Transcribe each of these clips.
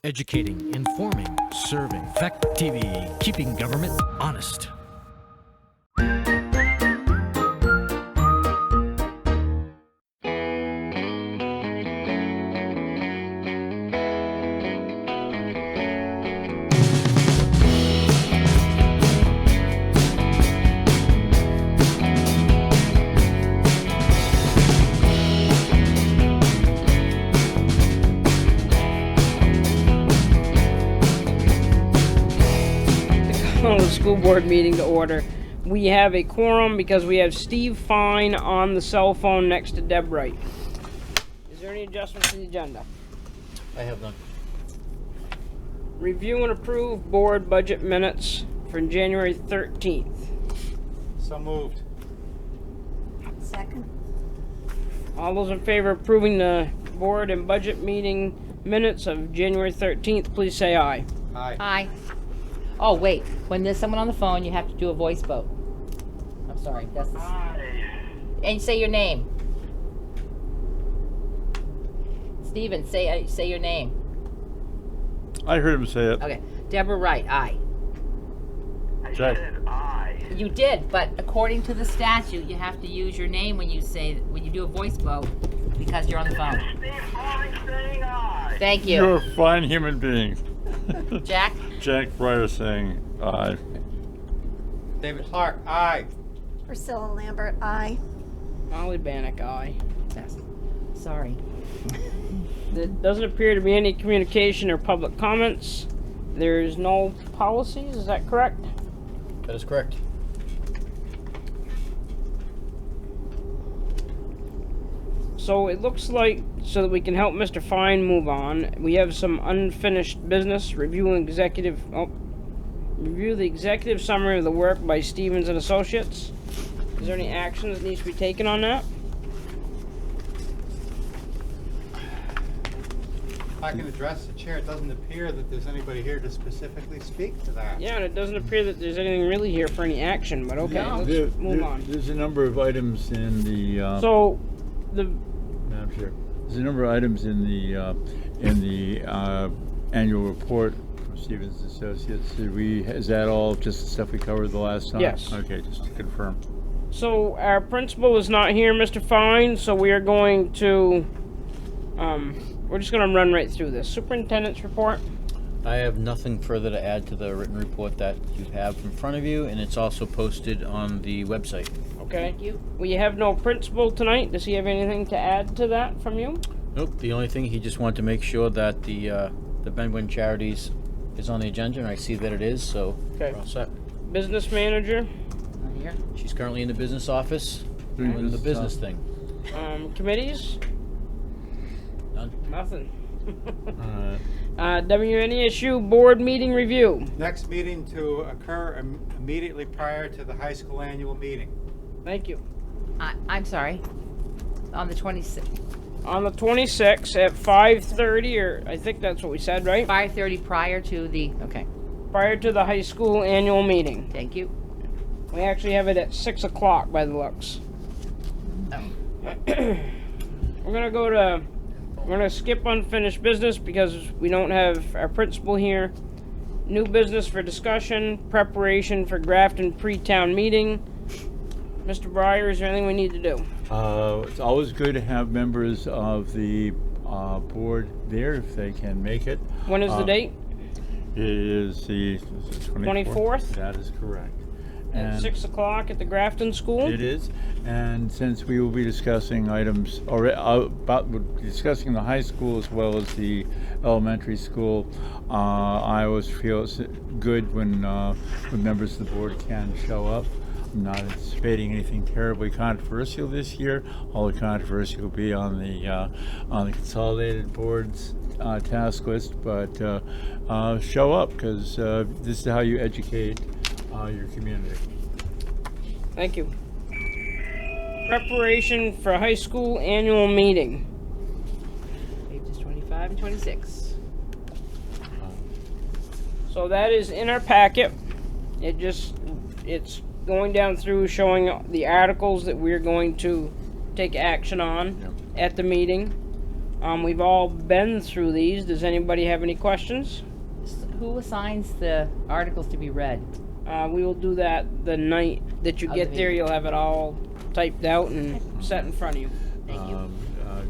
Educating, informing, serving. Fact TV, keeping government honest. School board meeting to order. We have a quorum because we have Steve Fine on the cell phone next to Deb Wright. Is there any adjustments to the agenda? I have none. Review and approve board budget minutes from January 13th. So moved. Second. All those in favor of approving the board and budget meeting minutes of January 13th, please say aye. Aye. Aye. Oh, wait. When there's someone on the phone, you have to do a voice vote. I'm sorry. That's the... And say your name. Steven, say your name. I heard him say it. Okay. Deborah Wright, aye. Jack. You did, but according to the statute, you have to use your name when you do a voice vote because you're on the phone. Thank you. You're a fine human being. Jack? Jack Breyer saying aye. David Clark, aye. Priscilla Lambert, aye. Molly Bannock, aye. Yes. Sorry. There doesn't appear to be any communication or public comments. There's no policies, is that correct? That is correct. So it looks like, so that we can help Mr. Fine move on, we have some unfinished business. Review the executive summary of the work by Stevens and Associates. Is there any action that needs to be taken on that? If I can address the chair, it doesn't appear that there's anybody here to specifically speak to that. Yeah, and it doesn't appear that there's anything really here for any action, but okay, let's move on. There's a number of items in the. Madam Chair, there's a number of items in the annual report from Stevens Associates. Is that all just the stuff we covered the last time? Yes. Okay, just to confirm. So our principal is not here, Mr. Fine, so we are going to, we're just going to run right through this. Superintendent's report. I have nothing further to add to the written report that you have in front of you, and it's also posted on the website. Okay. Thank you. We have no principal tonight. Does he have anything to add to that from you? Nope. The only thing, he just wanted to make sure that the Benwin Charities is on the agenda, and I see that it is, so Okay. we're all set. Business manager. Not here. She's currently in the business office doing the business thing. Committees. None. Nothing. WNESU board meeting review. Next meeting to occur immediately prior to the high school annual meeting. Thank you. I'm sorry. On the 26th. On the 26th at 5:30, or I think that's what we said, right? 5:30 prior to the... Okay. Prior to the high school annual meeting. Thank you. We actually have it at 6 o'clock by the looks. We're gonna skip unfinished business because we don't have our principal here. New business for discussion, preparation for Grafton pre-town meeting. Mr. Breyer, is there anything we need to do? It's always good to have members of the board there if they can make it. When is the date? It is the 24th? That is correct. At 6 o'clock at the Grafton School? It is, and since we will be discussing items, or discussing the high school as well as the elementary school, I always feel it's good when members of the board can show up. I'm not anticipating anything terribly controversial this year. All the controversy will be on the consolidated board's task list, but show up because this is how you educate your community. Thank you. Preparation for high school annual meeting. Pages 25 and 26. So that is in our packet. It's going down through showing the articles that we're going to take action on at the meeting. We've all been through these. Does anybody have any questions? Who assigns the articles to be read? We will do that the night that you Of get the there. meeting. You'll have it all typed out and set in front of you. Thank you.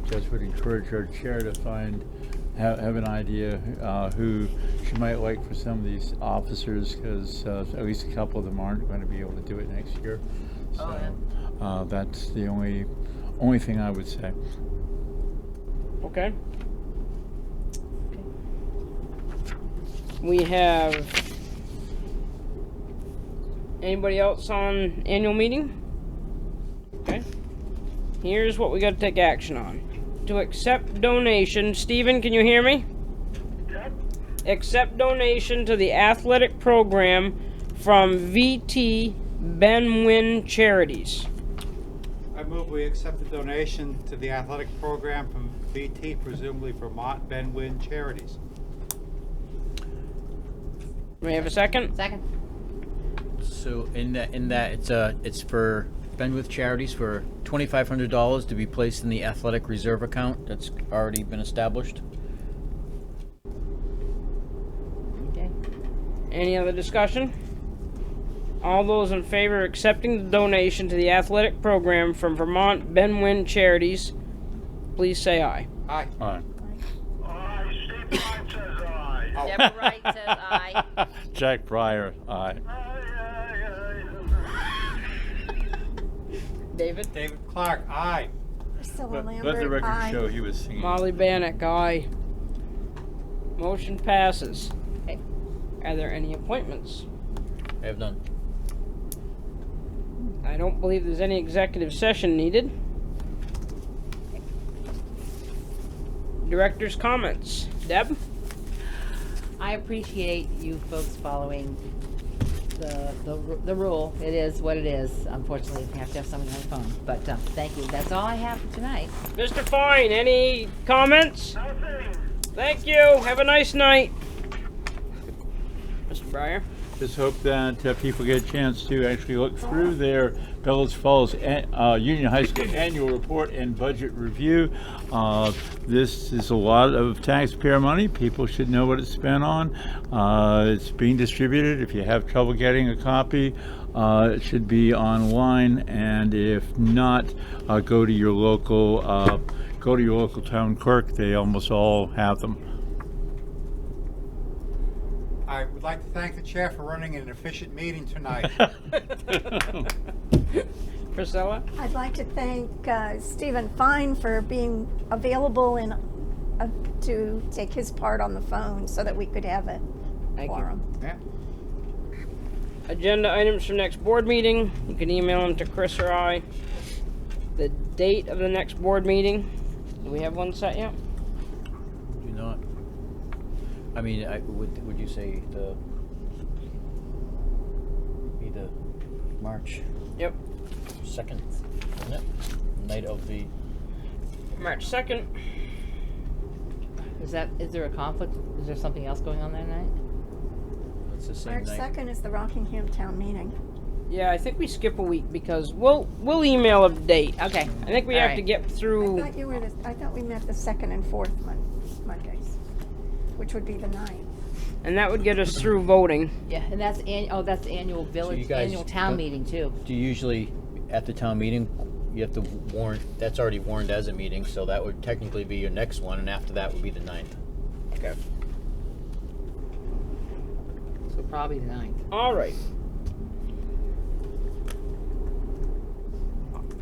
Just would encourage our chair to have an idea who she might like for some of these officers, because at least a couple of them aren't going to be able to do it next year. So that's the only thing I would say. Okay. We have anybody else on annual meeting? Okay. Here's what we got to take action on. To accept donation, Stephen, can you hear me? Yep. Accept donation to the athletic program from VT Ben Wynn Charities. I move we accept the donation to the athletic program from VT, presumably Vermont Ben Wynn Charities. Do we have a second? Second. So in that it's for Benwith Charities for $2,500 to be placed in the athletic reserve account that's already been established. Okay. Any other discussion? All those in favor of accepting the donation to the athletic program from Vermont Ben Wynn Charities, please say aye. Aye. Aye. Aye, Steve Klein says aye. Deborah Wright says aye. Jack Breyer, aye. David? David Clark, aye. Priscilla Let the Lambert, record aye. show he was singing. Molly Bannock, aye. Motion passes. Okay. Are there any appointments? I have none. I don't believe there's any executive session needed. Director's comments. Deb? I appreciate you folks following the rule. It is what it is. Unfortunately, you have to have somebody on the phone. But thank you. That's all I have for tonight. Mr. Fine, any comments? Nothing. Thank you. Have a nice night. Mr. Breyer? Just hope that people get a chance to actually look through their Bellows Falls Union High School annual report and budget review. This is a lot of taxpayer money. People should know what it's spent on. It's being distributed. If you have trouble getting a copy, it should be online, and if not, go to your local town clerk. They almost all have them. I would like to thank the chair for running an efficient meeting tonight. Priscilla? I'd like to thank Stephen Fine for being available and to take his part on the phone so that we could have a Thank you. quorum. Yeah. Agenda items for next board meeting. You can email them to Chris or I. The date of the next board meeting. Do we have one set yet? Do not. I mean, would you say the March Yep. 2nd, isn't it? Night of the March 2nd. Is there a conflict? Is there something else going on that night? it's the same March night. 2nd is the Rockingham Town Meeting. Yeah, I think we skip a week because we'll email a date. Okay. I think we All have right. to get I through. thought we met the 2nd and 4th Mondays, which would be the 9th. And that would get us through voting. Yeah, and that's that's the annual village, you guys annual town don't- meeting too. Do you usually, at the town meeting, you have to warn, that's already warned as a meeting, so that would technically be your next one, and after that would be the 9th. Okay. So probably the 9th. All right.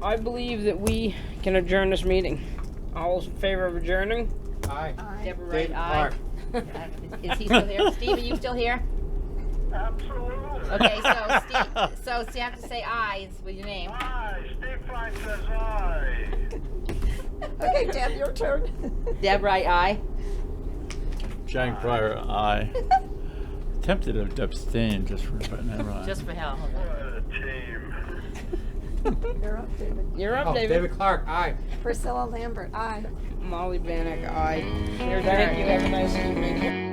I believe that we can adjourn this meeting. All those in favor of adjourning? Aye. Deborah Wright, David aye. Clark. Is he still here? Steve, are you still here? Absolutely. Okay, so Steve, so you have to say aye with your name. Aye, Steve Klein says aye. Okay, Deb, your turn. Deb Wright, aye. Jack Breyer, aye. Tempted to abstain just for putting that right. Just for hell. Hold on. What a team. You're up, David. You're up, Oh, David. David Clark, aye. Priscilla Lambert, aye. Molly Bannock, aye. Thank you. Have a nice evening.